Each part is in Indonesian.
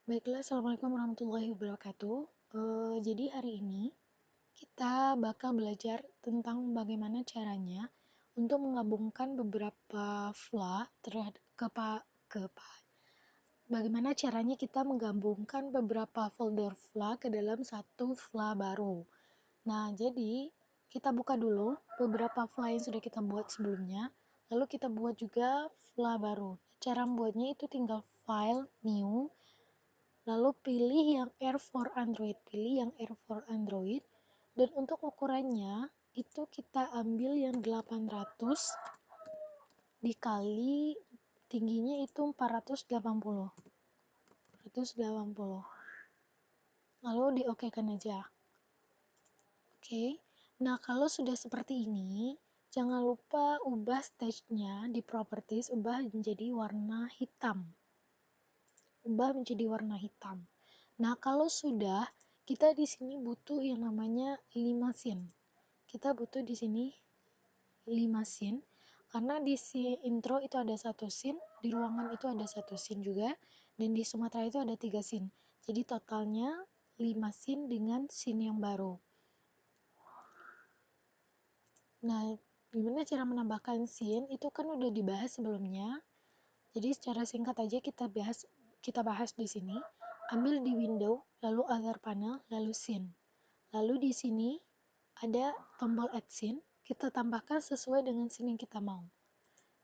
Baiklah, Assalamualaikum warahmatullahi wabarakatuh. Jadi hari ini kita bakal belajar tentang bagaimana caranya untuk menggabungkan beberapa file terhadap bagaimana caranya kita menggabungkan beberapa folder file ke dalam satu file baru. Nah, jadi kita buka dulu beberapa file yang sudah kita buat sebelumnya, lalu kita buat juga file baru. Cara membuatnya itu tinggal file new, lalu pilih yang R for Android, dan untuk ukurannya itu kita ambil yang 800 dikali tingginya itu 480. Lalu diokekan aja. Oke. Nah, kalau sudah seperti ini, jangan lupa ubah stage-nya di properties, ubah menjadi warna hitam. Nah, kalau sudah, kita di sini butuh yang namanya 5 scene. Kita butuh di sini 5 scene, karena di intro itu ada 1 scene, di ruangan itu ada 1 scene juga, dan di Sumatera itu ada 3 scene. Jadi totalnya 5 scene dengan scene yang baru. Nah, gimana cara menambahkan scene? Itu kan udah dibahas sebelumnya. Jadi secara singkat aja kita bahas di sini. Ambil di window, lalu other panel, lalu scene. Lalu di sini ada tombol add scene, kita tambahkan sesuai dengan scene yang kita mau.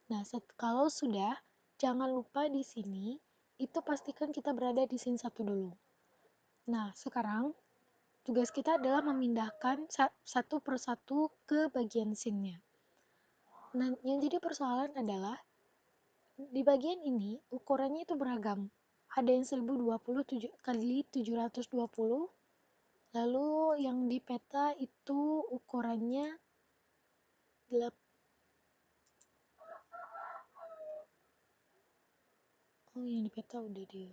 Nah, kalau sudah, jangan lupa di sini itu pastikan kita berada di scene 1 dulu. Nah, sekarang tugas kita adalah memindahkan satu persatu ke bagian scene-nya. Nah, yang jadi persoalan adalah di bagian ini ukurannya itu beragam. Ada yang 1020 kali 720, lalu yang di peta itu ukurannya 8. Oh, yang di peta udah di.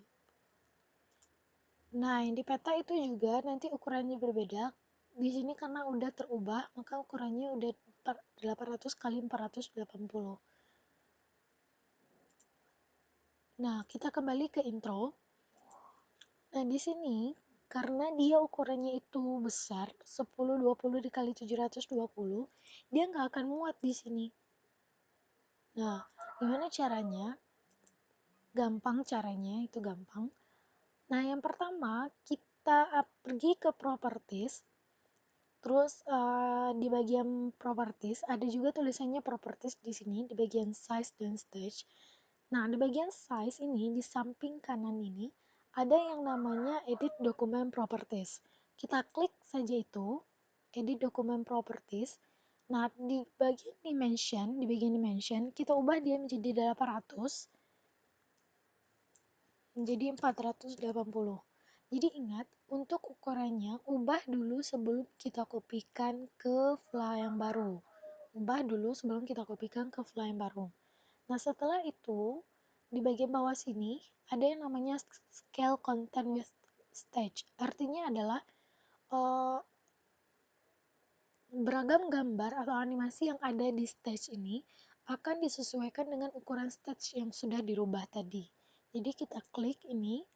Nah, yang di peta itu juga nanti ukurannya berbeda. Di sini karena udah terubah, maka ukurannya udah 800 kali 480. Nah, kita kembali ke intro. Nah, di sini karena dia ukurannya itu besar, 1020 dikali 720, dia nggak akan muat di sini. Nah, gimana caranya? Gampang caranya, itu gampang. Nah, yang pertama, kita pergi ke properties. Terus di bagian properties ada juga tulisannya properties di sini di bagian size dan stage. Nah, di bagian size ini di samping kanan ini ada yang namanya edit document properties. Kita klik saja itu, edit document properties. Nah, di bagian dimension kita ubah dia menjadi 800 menjadi 480. Jadi ingat, untuk ukurannya ubah dulu sebelum kita kopikan ke file yang baru. Nah, setelah itu, di bagian bawah sini, ada yang namanya scale content with stage. Artinya adalah beragam gambar atau animasi yang ada di stage ini akan disesuaikan dengan ukuran stage yang sudah dirubah tadi. Jadi kita klik ini,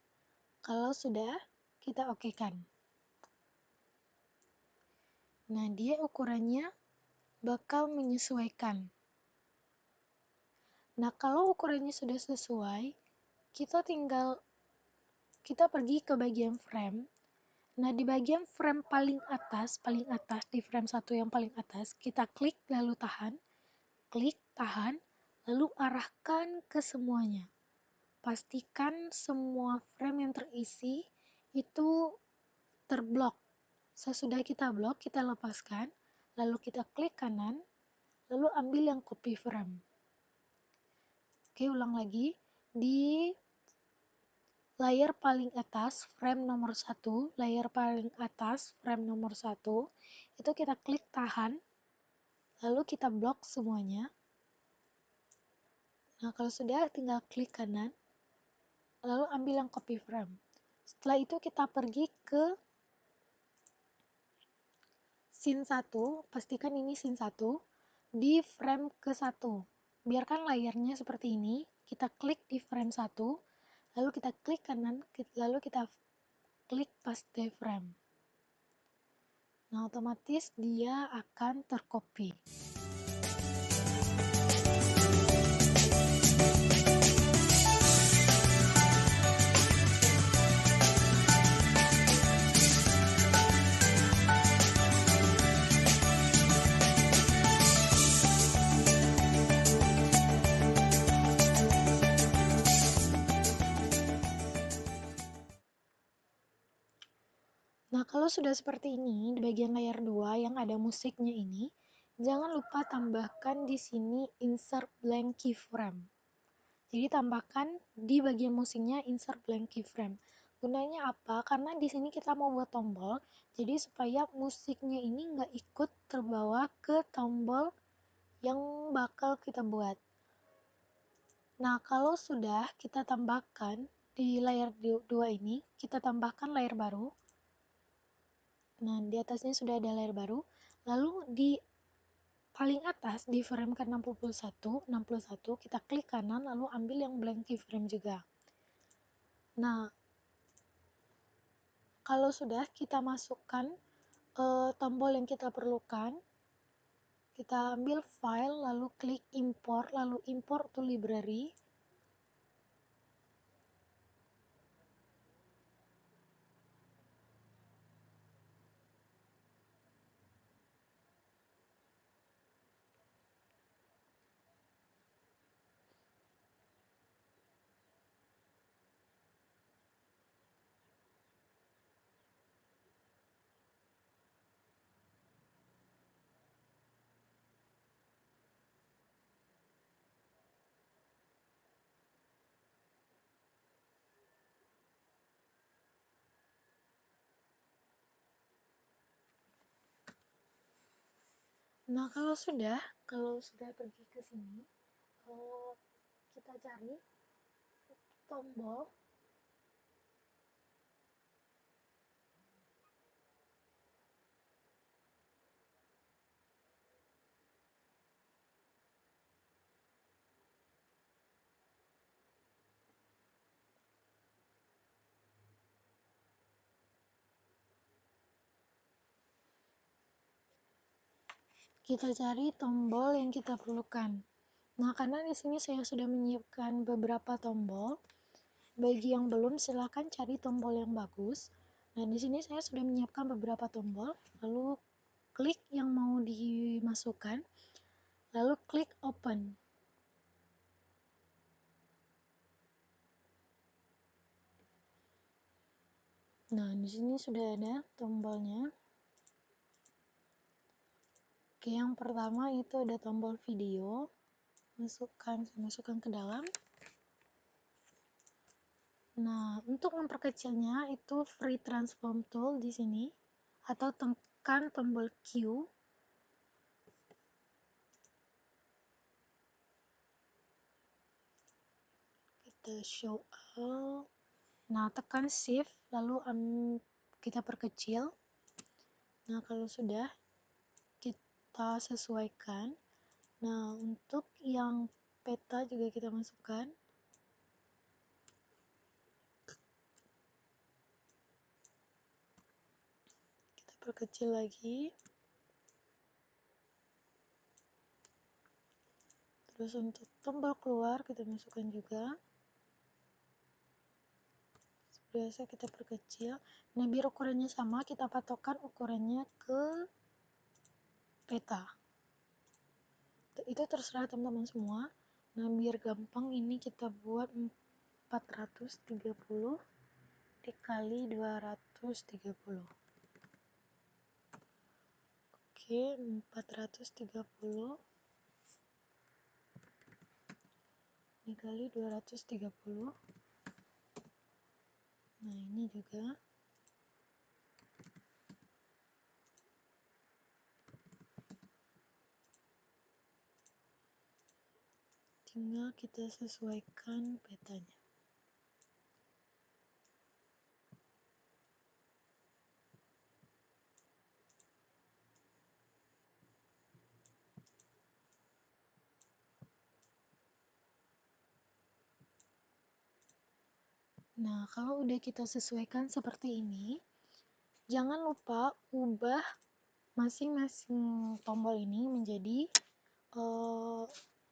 kalau sudah, kita okekan. Nah, dia ukurannya bakal menyesuaikan. Nah, kalau ukurannya sudah sesuai, kita pergi ke bagian frame. Nah, di bagian frame paling atas, di frame 1 yang paling atas, kita klik lalu tahan, lalu arahkan ke semuanya. Pastikan semua frame yang terisi itu terblok. Sesudah kita blok, kita lepaskan, lalu kita klik kanan, lalu ambil yang copy frame. Oke, ulang lagi. Di layar paling atas, frame nomor 1, itu kita klik tahan, lalu kita blok semuanya. Nah, kalau sudah, tinggal klik kanan, lalu ambil yang copy frame. Setelah itu kita pergi ke scene 1, pastikan ini scene 1, di frame ke 1. Biarkan layarnya seperti ini, kita klik di frame 1, lalu kita klik kanan, lalu kita klik paste frame. Nah, otomatis dia akan tercopy. Nah, kalau sudah seperti ini, di bagian layar 2 yang ada musiknya ini, jangan lupa tambahkan di sini insert blank keyframe. Jadi tambahkan di bagian musiknya insert blank keyframe. Gunanya apa? Karena di sini kita mau buat tombol, jadi supaya musiknya ini nggak ikut terbawa ke tombol yang bakal kita buat. Nah, kalau sudah kita tambahkan di layar 2 ini, kita tambahkan layar baru. Nah, di atasnya sudah ada layar baru. Lalu di paling atas di frame ke-61 kita klik kanan lalu ambil yang blank keyframe juga. Nah, kalau sudah kita masukkan tombol yang kita perlukan, kita ambil file lalu klik import lalu import to library. Nah, kalau sudah pergi ke sini, kita cari tombol. Kita cari tombol yang kita perlukan. Nah, karena di sini saya sudah menyiapkan beberapa tombol. Bagi yang belum, silakan cari tombol yang bagus. Nah, di sini saya sudah menyiapkan beberapa tombol. Lalu klik yang mau dimasukkan, lalu klik open. Nah, di sini sudah ada tombolnya. Oke, yang pertama itu ada tombol video. Masukkan ke dalam. Nah, untuk memperkecilnya itu free transform tool di sini atau tekan tombol Q. Kita show all. Nah, tekan shift lalu kita perkecil. Nah, kalau sudah kita sesuaikan. Nah, untuk yang peta juga kita masukkan. Kita perkecil lagi. Terus untuk tombol keluar kita masukkan juga. Biasa kita perkecil. Nah, biar ukurannya sama, kita patokkan ukurannya ke peta. Itu terserah teman-teman semua. Nah, biar gampang ini kita buat 430 dikali 230. Oke, 430 dikali 230. Nah, ini juga. Tinggal kita sesuaikan petanya. Nah, kalau udah kita sesuaikan seperti ini, jangan lupa ubah masing-masing tombol ini menjadi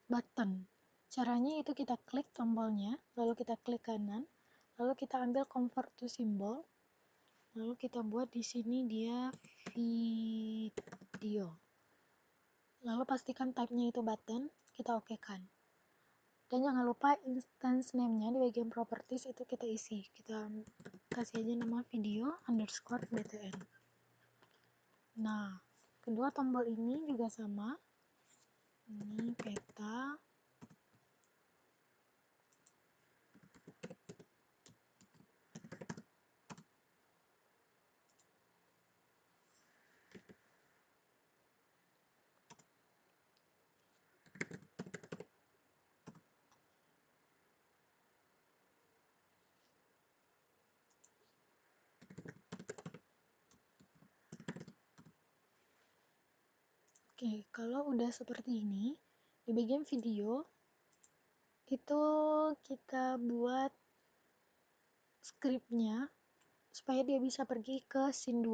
button. Caranya itu kita klik tombolnya, lalu kita klik kanan, lalu kita ambil convert to symbol, lalu kita buat di sini dia video. Lalu pastikan type-nya itu button, kita oke-kan. Dan jangan lupa instance name-nya di bagian properties itu kita isi. Kita kasih aja nama video underscore btn. Nah, kedua tombol ini juga sama. Ini peta. Oke, kalau udah seperti ini, di bagian video itu kita buat scriptnya supaya dia bisa pergi ke scene 2.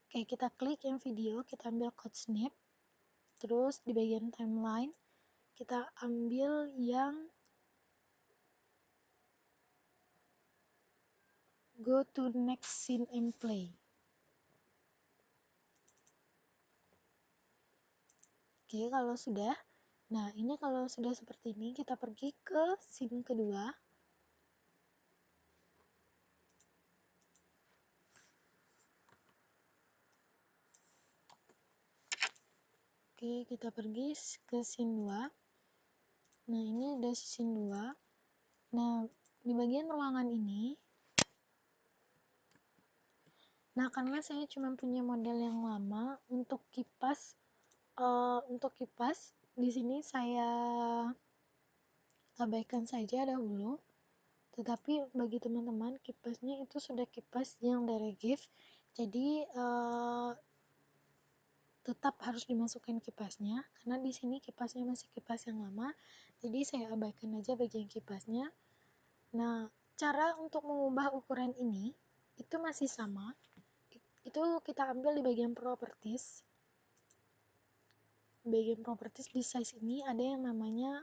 Oke, kita klik yang video, kita ambil code snip, terus di bagian timeline kita ambil yang go to next scene and play. Oke, kalau sudah, nah ini kalau sudah seperti ini, kita pergi ke scene kedua. Oke, kita pergi ke scene 2. Nah, ini ada scene 2. Nah, di bagian ruangan ini, nah karena saya cuma punya model yang lama untuk kipas di sini saya abaikan saja dahulu. Tetapi bagi teman-teman, kipasnya itu sudah kipas yang dari gift, jadi tetap harus dimasukkan kipasnya karena di sini kipasnya masih kipas yang lama, jadi saya abaikan aja bagian kipasnya. Nah, cara untuk mengubah ukuran ini itu masih sama, itu kita ambil di bagian properties. Bagian properties di size ini ada yang namanya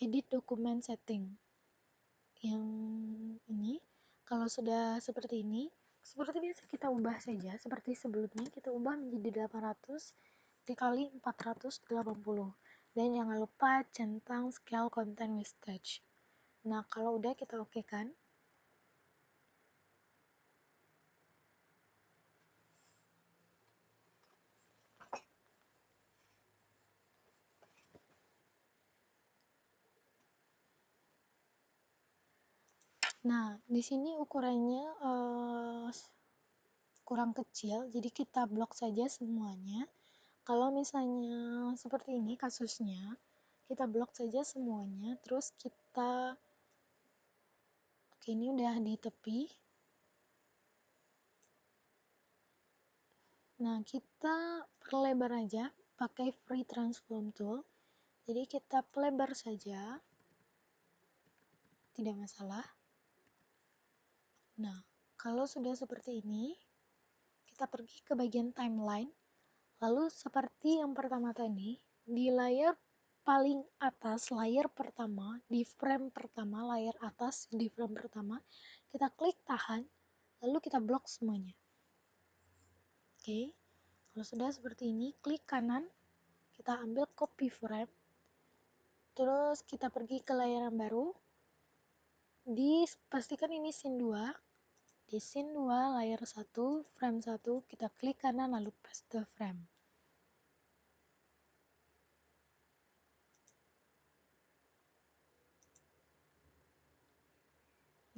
edit document setting. Yang ini, kalau sudah seperti ini, seperti biasa kita ubah saja, seperti sebelumnya kita ubah menjadi 800 dikali 480. Dan jangan lupa centang scale content with touch. Nah, kalau udah kita oke kan. Nah, di sini ukurannya kurang kecil, jadi kita blok saja semuanya. Kalau misalnya seperti ini kasusnya, kita blok saja semuanya, terus kita, oke ini udah di tepi. Nah, kita perlebar aja pakai free transform tool. Jadi kita pelebar saja, tidak masalah. Nah, kalau sudah seperti ini, kita pergi ke bagian timeline. Lalu seperti yang pertama tadi, di layar paling atas, layar pertama, di frame pertama, layar atas, di frame pertama, kita klik tahan, lalu kita blok semuanya. Oke, kalau sudah seperti ini, klik kanan, kita ambil copy frame, terus kita pergi ke layar yang baru, pastikan ini scene 2, di scene 2 layar 1, frame 1, kita klik kanan lalu paste frame.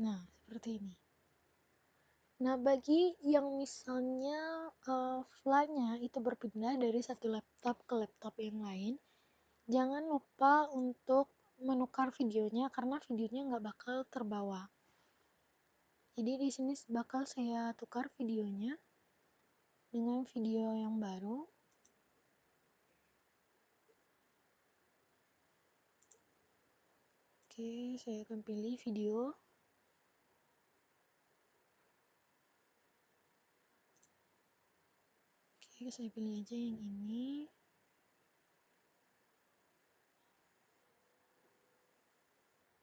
Nah, seperti ini. Nah, bagi yang misalnya fly-nya itu berpindah dari satu laptop ke laptop yang lain, jangan lupa untuk menukar videonya karena videonya nggak bakal terbawa. Jadi di sini bakal saya tukar videonya dengan video yang baru. Oke, saya akan pilih video. Oke, saya pilih aja yang ini.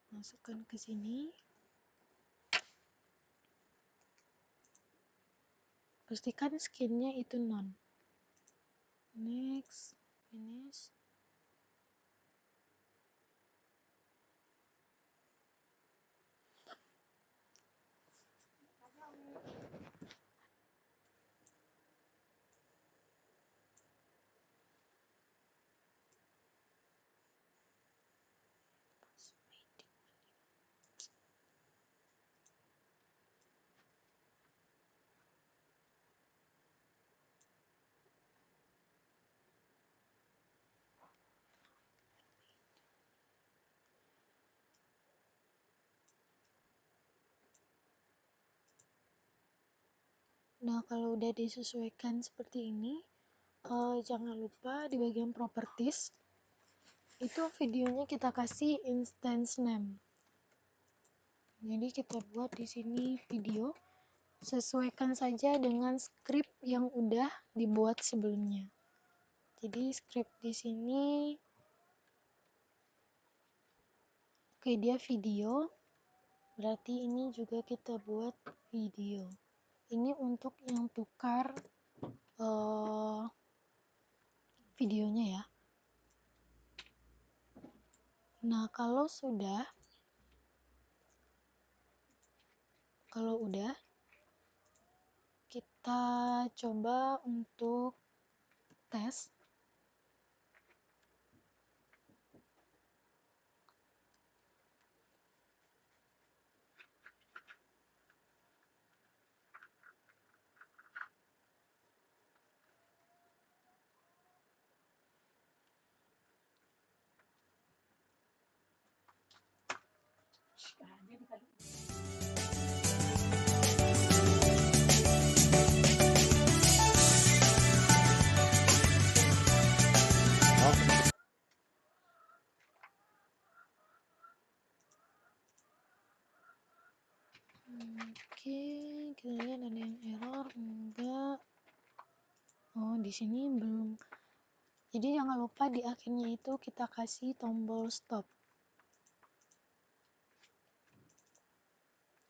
Masukkan ke sini. Pastikan skinnya itu non. Next, finish. Nah, kalau udah disesuaikan seperti ini, jangan lupa di bagian properties itu videonya kita kasih instance name. Jadi kita buat di sini video, sesuaikan saja dengan script yang udah dibuat sebelumnya. Jadi script di sini, oke, dia video, berarti ini juga kita buat video. Ini untuk yang tukar videonya ya. Nah, kalau udah, kita coba untuk tes. Oke, kita lihat ada yang error, enggak. Oh, di sini belum. Jadi jangan lupa di akhirnya itu kita kasih tombol stop.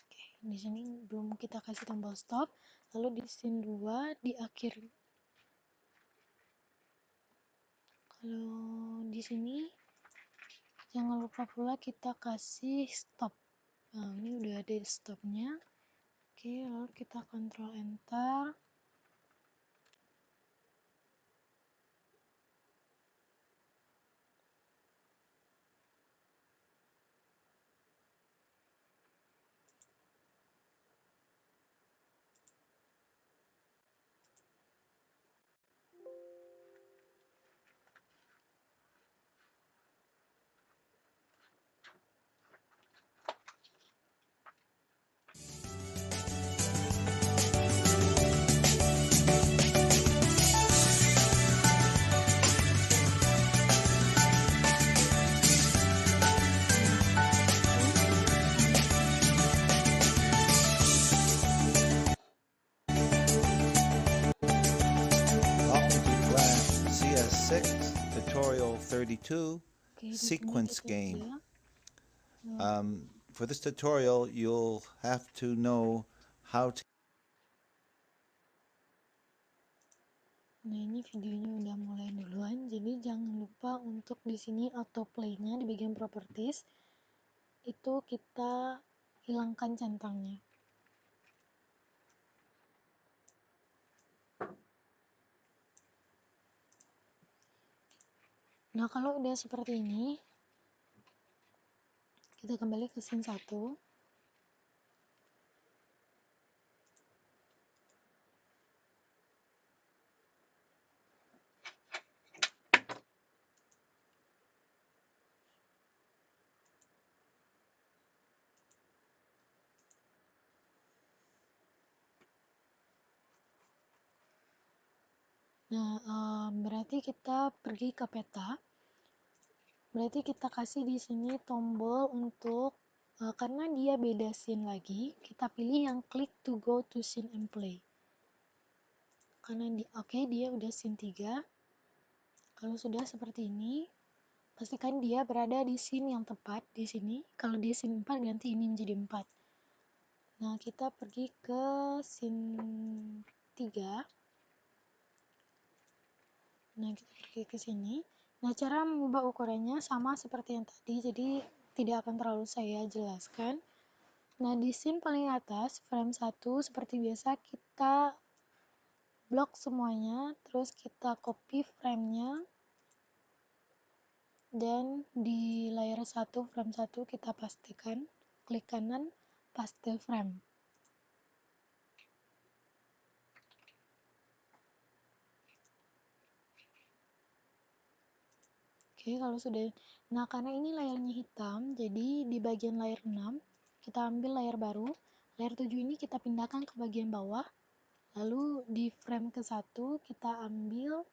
Oke, di sini belum kita kasih tombol stop. Lalu di scene 2 di akhir. Kalau di sini jangan lupa pula kita kasih stop. Nah, ini udah ada stopnya. Oke, lalu kita kontrol enter. Welcome to Flash CS6 Tutorial 32 Oke, di sini Sequence kita Game. lihat. For this tutorial, you'll have to know how to Nah, ini videonya udah mulai duluan, jadi jangan lupa untuk di sini autoplay-nya di bagian properties itu kita hilangkan centangnya. Nah, kalau udah seperti ini, kita kembali ke scene 1. Nah, berarti kita pergi ke peta. Berarti kita kasih di sini tombol untuk karena dia beda scene lagi, kita pilih yang click to go to scene and play. Karena dia udah scene 3. Kalau sudah seperti ini, pastikan dia berada di scene yang tepat di sini. Kalau di scene 4, ganti ini menjadi 4. Nah, kita pergi ke scene 3. Nah, kita pergi ke sini. Nah, cara mengubah ukurannya sama seperti yang tadi, jadi tidak akan terlalu saya jelaskan. Nah, di scene paling atas, frame 1, seperti biasa kita blok semuanya, terus kita copy frame-nya, dan di layer 1, frame 1 kita pastikan, klik kanan, paste frame. Oke, kalau sudah, nah karena ini layarnya hitam, jadi di bagian layer 6, kita ambil layar baru, layer 7 ini kita pindahkan ke bagian bawah, lalu di frame ke 1, kita ambil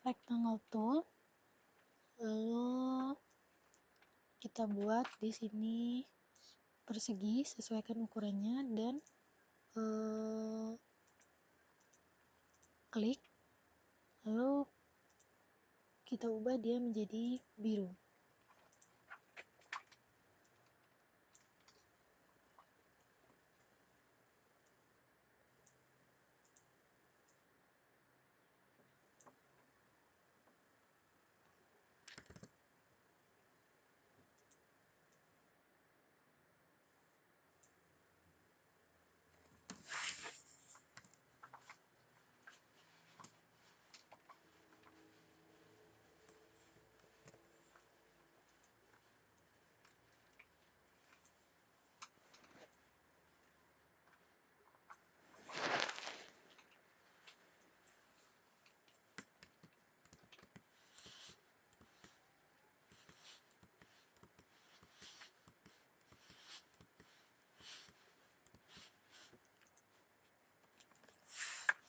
rectangle tool, lalu kita buat di sini persegi, sesuaikan ukurannya, dan klik, lalu kita ubah dia menjadi biru.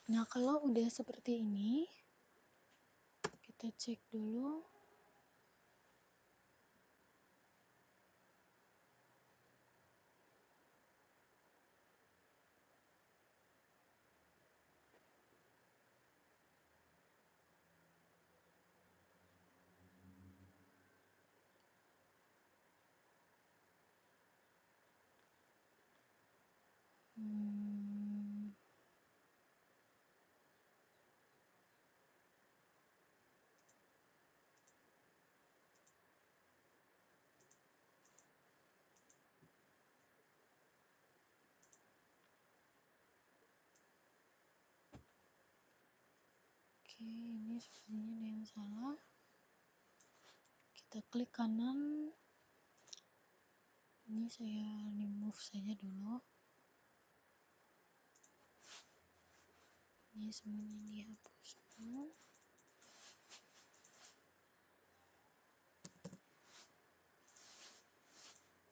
Nah, kalau udah seperti ini, kita cek dulu. Oke, ini sepertinya ada yang salah. Kita klik kanan. Ini saya remove saja dulu. Ini semuanya dihapus dulu.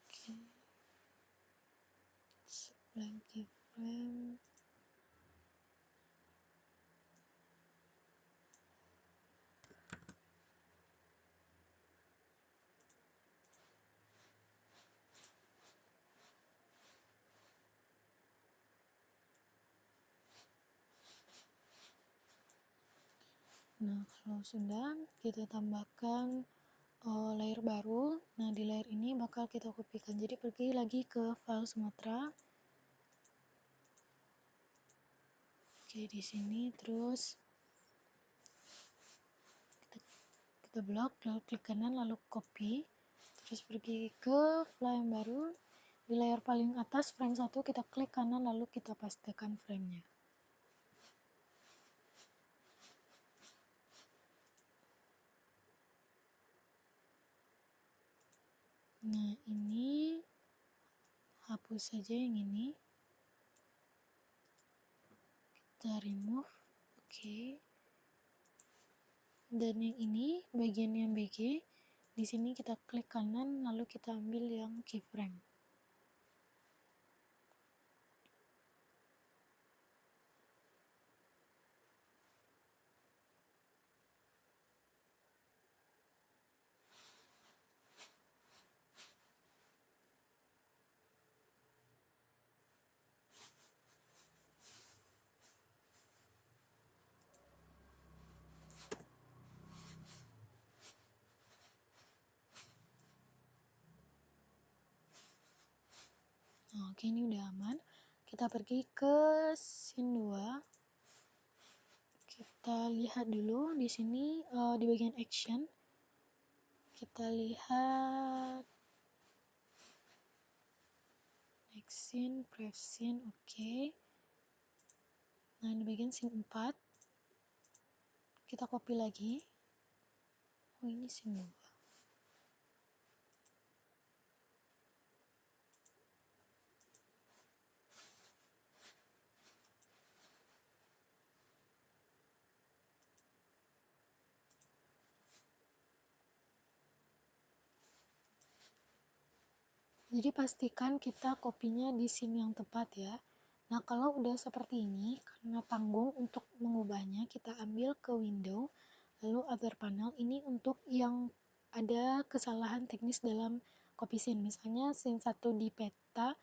Oke. Sebelah keyframe. Nah, kalau sudah, kita tambahkan layer baru. Nah, di layer ini bakal kita kopikan. Jadi pergi lagi ke file Sumatra. Oke, di sini terus kita blok, lalu klik kanan, lalu copy. Terus pergi ke file yang baru. Di layer paling atas frame 1 kita klik kanan, lalu kita pastekan frame-nya. Nah, ini hapus saja yang ini. Kita remove. Oke. Dan yang ini bagian yang BG, di sini kita klik kanan, lalu kita ambil yang keyframe. Nah, oke, ini udah aman. Kita pergi ke scene 2. Kita lihat dulu di sini di bagian action. Kita lihat next scene, press scene, oke. Nah, di bagian scene 4 kita copy lagi. Oh, ini scene 2. Jadi pastikan kita kopinya di scene yang tepat ya. Nah, kalau udah seperti ini, karena tanggung untuk mengubahnya, kita ambil ke window, lalu other panel. Ini untuk yang ada kesalahan teknis dalam copy scene. Misalnya scene 1 di peta,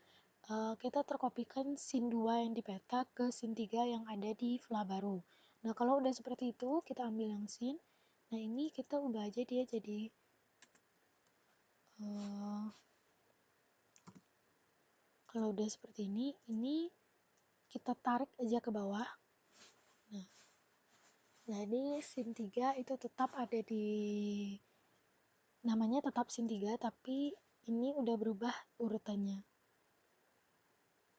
kita terkopikan scene 2 yang di peta ke scene 3 yang ada di file baru. Nah, kalau udah seperti itu, kita ambil yang scene. Nah, ini kita ubah aja dia jadi kalau udah seperti ini kita tarik aja ke bawah. Nah, jadi scene 3 itu tetap ada di namanya tetap scene 3 tapi ini udah berubah urutannya.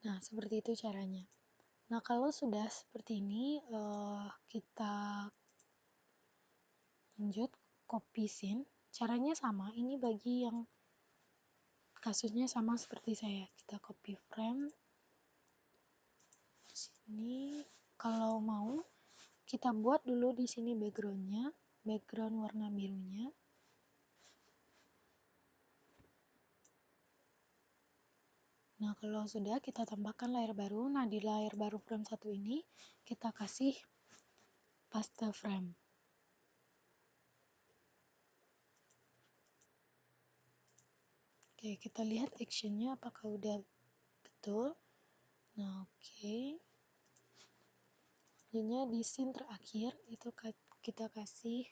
Nah, seperti itu caranya. Nah, kalau sudah seperti ini kita lanjut copy scene. Caranya sama, ini bagi yang kasusnya sama seperti saya. Kita copy frame sini. Kalau mau kita buat dulu di sini backgroundnya, background warna birunya. Nah, kalau sudah kita tambahkan layer baru. Nah, di layer baru frame 1 ini kita kasih paste frame. Oke, kita lihat actionnya apakah udah betul. Nah, oke. Jadinya di scene terakhir itu kita kasih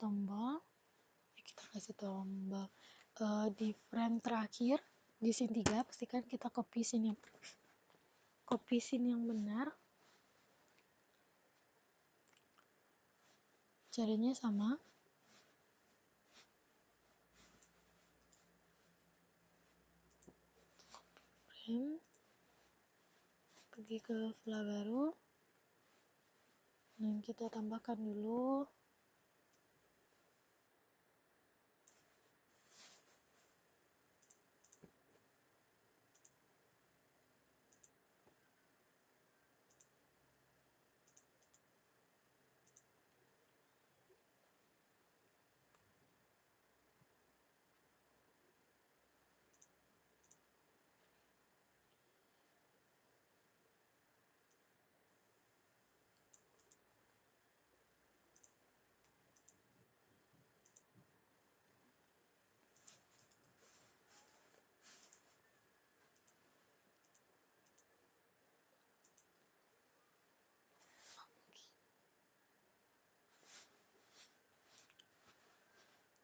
tombol. Kita kasih tombol di frame terakhir di scene 3 pastikan kita copy scene yang benar. Caranya sama. Frame, pergi ke file baru, dan kita tambahkan dulu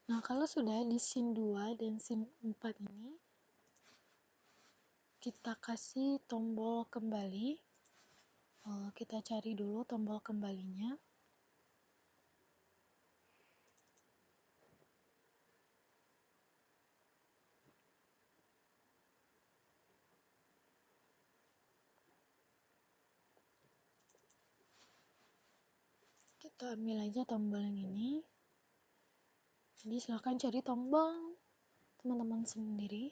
Nah, kalau sudah di scene 2 dan scene 4 ini, kita kasih tombol kembali. Kita cari dulu tombol kembalinya. Kita ambil aja tombol yang ini. Jadi silahkan cari tombol teman-teman sendiri.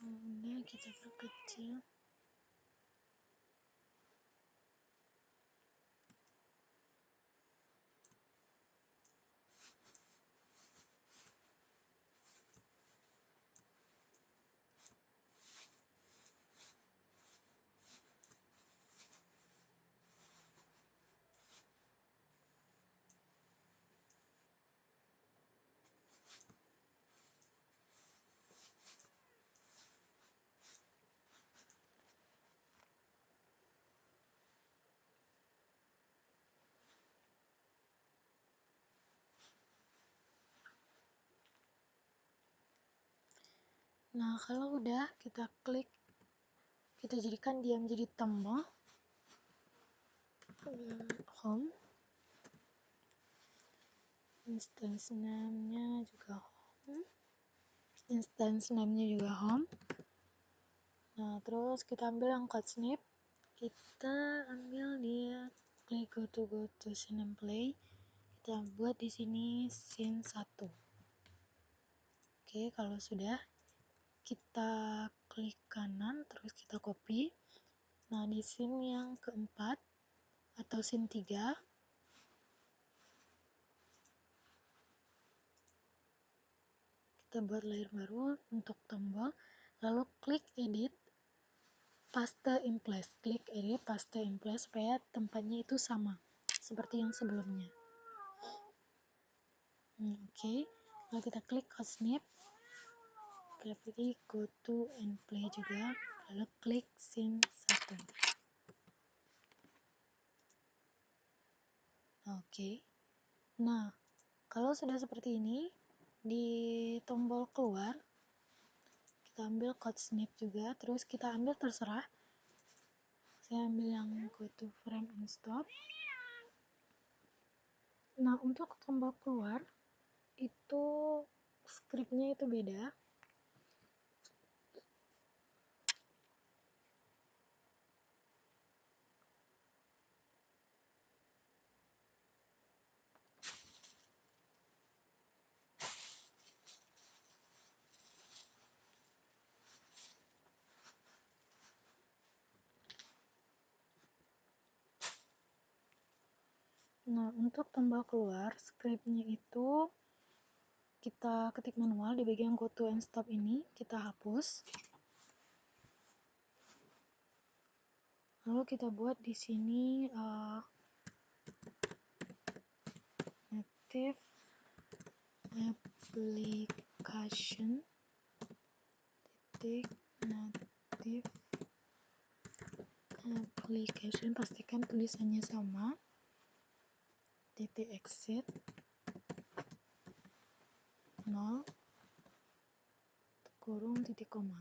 Udah kita perkecil. Nah, kalau udah kita klik, kita jadikan dia menjadi tombol home, instance name-nya juga home, Nah, terus kita ambil yang code snip, kita ambil dia, klik go to scene and play, kita buat di sini scene 1. Oke, kalau sudah, kita klik kanan, terus kita copy. Nah, di scene yang keempat atau scene 3, kita buat layer baru untuk tombol, lalu klik edit, paste in place, klik edit, paste in place supaya tempatnya itu sama seperti yang sebelumnya. Oke. Lalu kita klik hot snip, kita pilih go to and play juga, lalu klik scene 1. Oke. Nah, kalau sudah seperti ini, di tombol keluar kita ambil code snip juga, terus kita ambil terserah, saya ambil yang go to frame and stop. Nah, untuk tombol keluar itu scriptnya itu beda. Nah, untuk tombol keluar scriptnya itu kita ketik manual di bagian go to and stop ini, kita hapus. Lalu kita buat di sini native application native application, pastikan tulisannya sama, exit 0 kurung titik koma.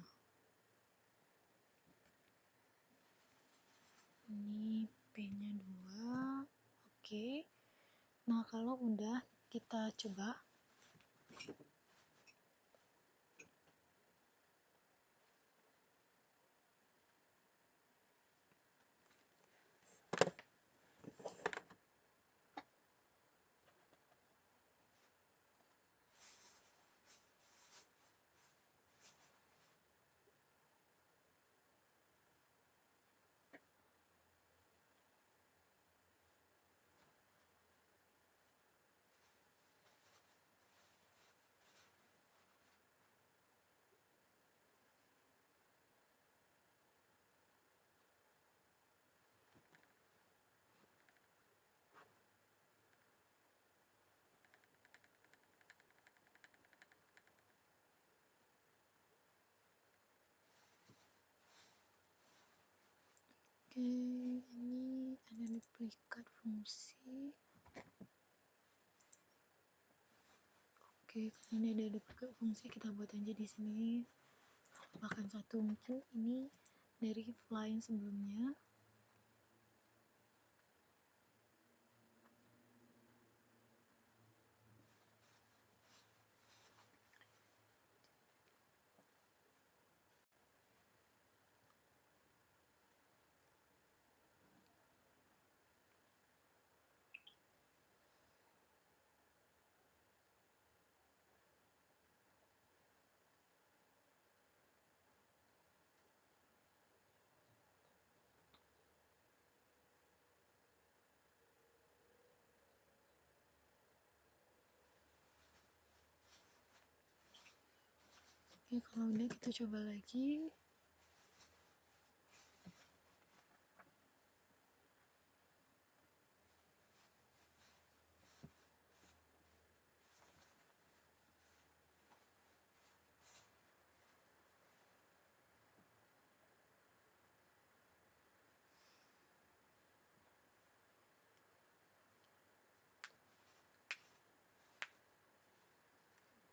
Ini P-nya 2. Oke. Nah, kalau udah kita coba. Oke, ini ada duplikat fungsi. Oke, ini ada duplikat fungsi, kita buat aja di sini. Bahkan satu, mungkin ini dari file sebelumnya. Oke, kalau udah kita coba lagi.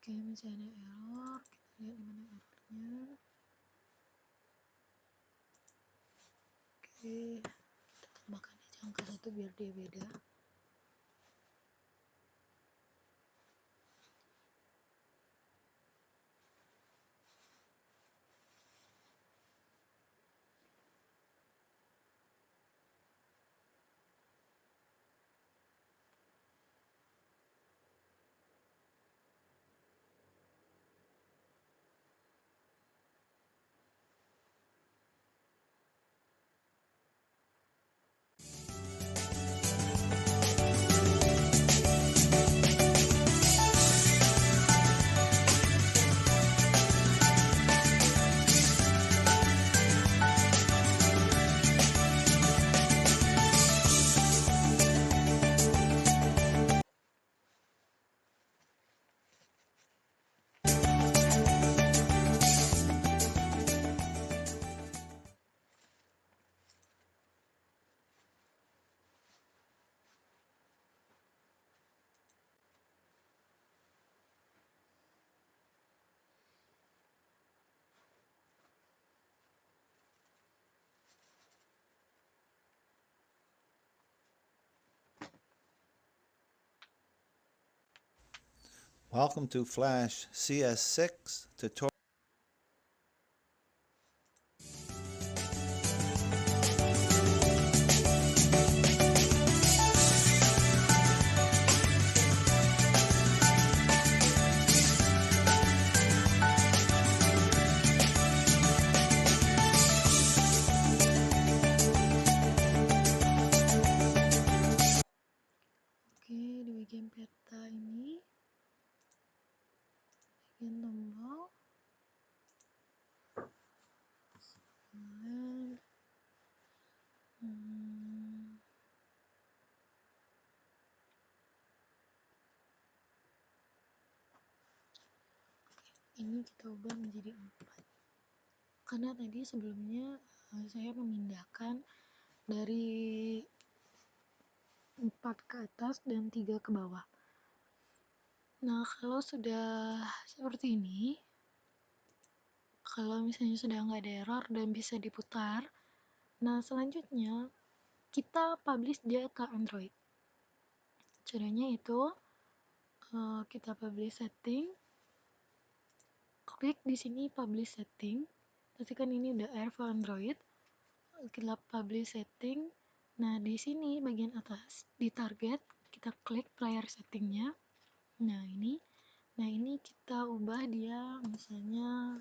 Oke, masih ada error. lihat di mana errornya. Oke, kita tambahkan aja angka 1 biar dia beda. Welcome to Flash CS6 tutorial. Oke, di bagian peta ini, bagian tombol, kemudian ini kita ubah menjadi 4 karena tadi sebelumnya saya memindahkan dari 4 ke atas dan 3 ke bawah. Nah, kalau sudah seperti ini, kalau misalnya sudah nggak ada error dan bisa diputar, nah selanjutnya kita publish dia ke Android. Caranya itu kita publish setting, klik di sini publish setting, pasti kan ini udah air for Android, kita publish setting. Nah, di sini bagian atas di target kita klik player settingnya. Nah, ini kita ubah dia misalnya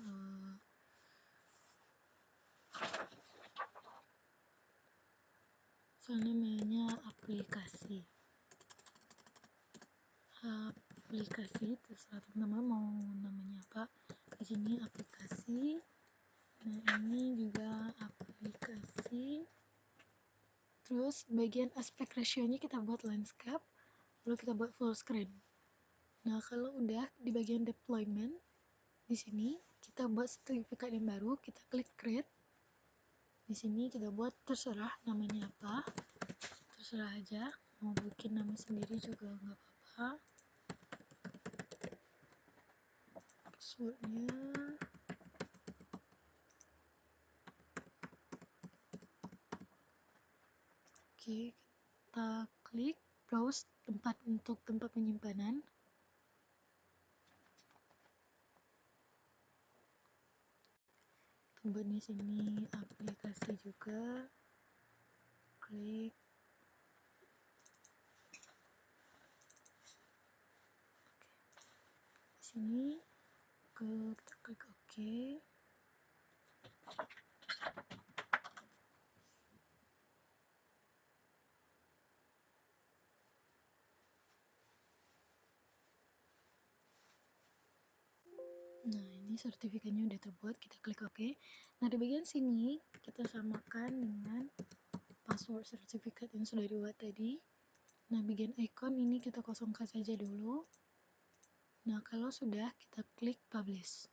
namanya aplikasi terserah teman-teman mau namanya apa. Di sini aplikasi. Nah, ini juga aplikasi. Terus bagian aspek ratio-nya kita buat landscape, lalu kita buat full screen. Nah, kalau udah di bagian deployment, di sini kita buat sertifikat yang baru, kita klik create. Di sini kita buat terserah namanya apa, terserah aja, mau bikin nama sendiri juga nggak apa-apa. Passwordnya oke, kita klik browse untuk tempat penyimpanan. Buat di sini aplikasi juga, klik di sini, kita klik OK. Nah, ini sertifikatnya udah terbuat, kita klik OK. Nah, di bagian sini kita samakan dengan password sertifikat yang sudah dibuat tadi. Nah, bagian icon ini kita kosongkan saja dulu. Nah, kalau sudah, kita klik publish.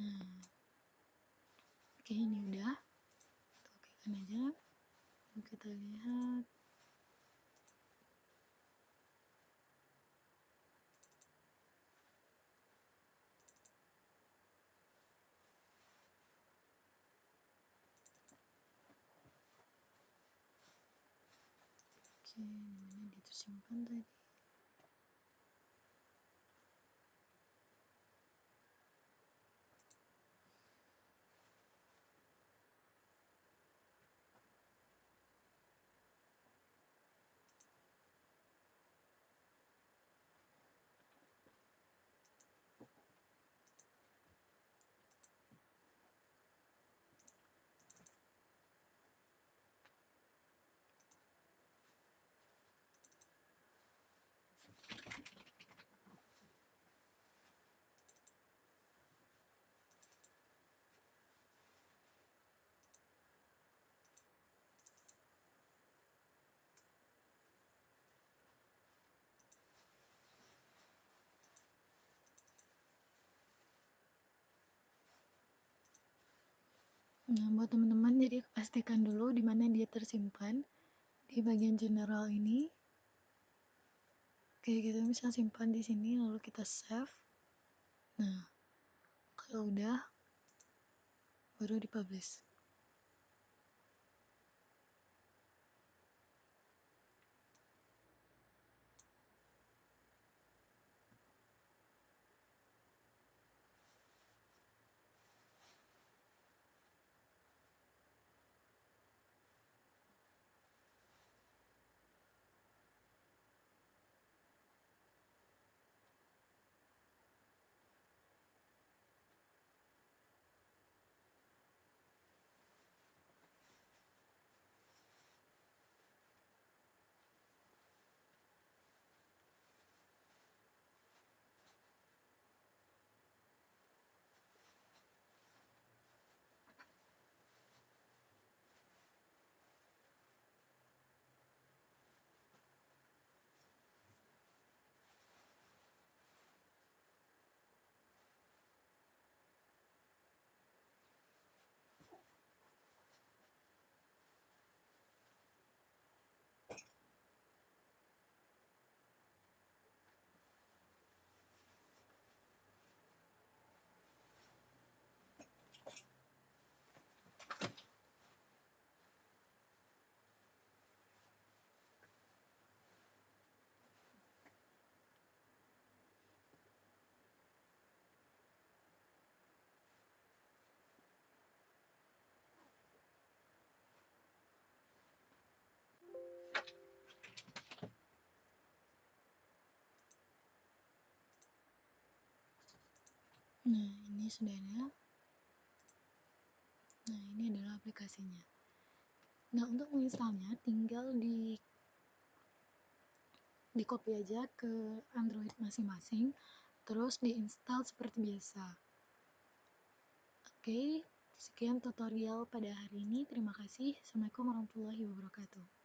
Nah, oke, ini udah. Kita oke kan aja. Kita lihat. Oke, dimana dia tersimpan tadi? Nah, buat teman-teman, jadi pastikan dulu di mana dia tersimpan di bagian general ini. Oke, kita bisa simpan di sini, lalu kita save. Nah, kalau udah, baru dipublish. Nah, ini sudah ada. Nah, ini adalah aplikasinya. Nah, untuk menginstalnya tinggal di copy aja ke Android masing-masing, terus diinstal seperti biasa. Oke, sekian tutorial pada hari ini. Terima kasih. Assalamualaikum warahmatullahi wabarakatuh.